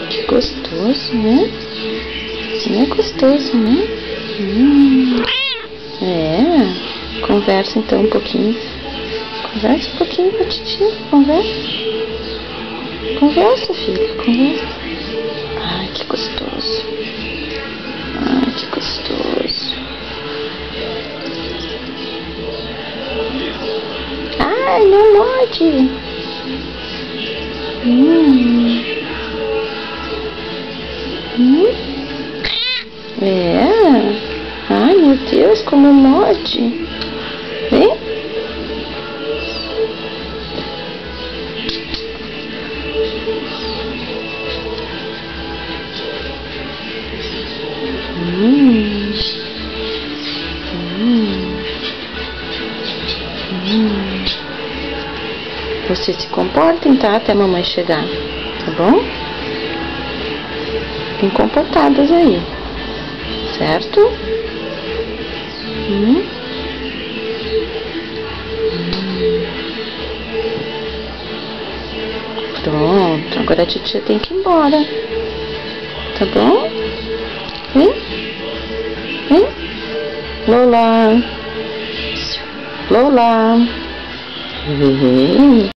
Que gostoso, né? É gostoso, né? É. Conversa então um pouquinho. Conversa um pouquinho com a titia. Conversa. Conversa, filho. Conversa. Ai, que gostoso. Ai, que gostoso. Ai, não morde. É. Ai, meu Deus, como morde. Vem. Vocês se comportem, tá? Até a mamãe chegar, tá bom? Bem comportadas aí, certo? Pronto, agora a titia tem que ir embora, tá bom? Vem, vem, Lola, Lola, vem.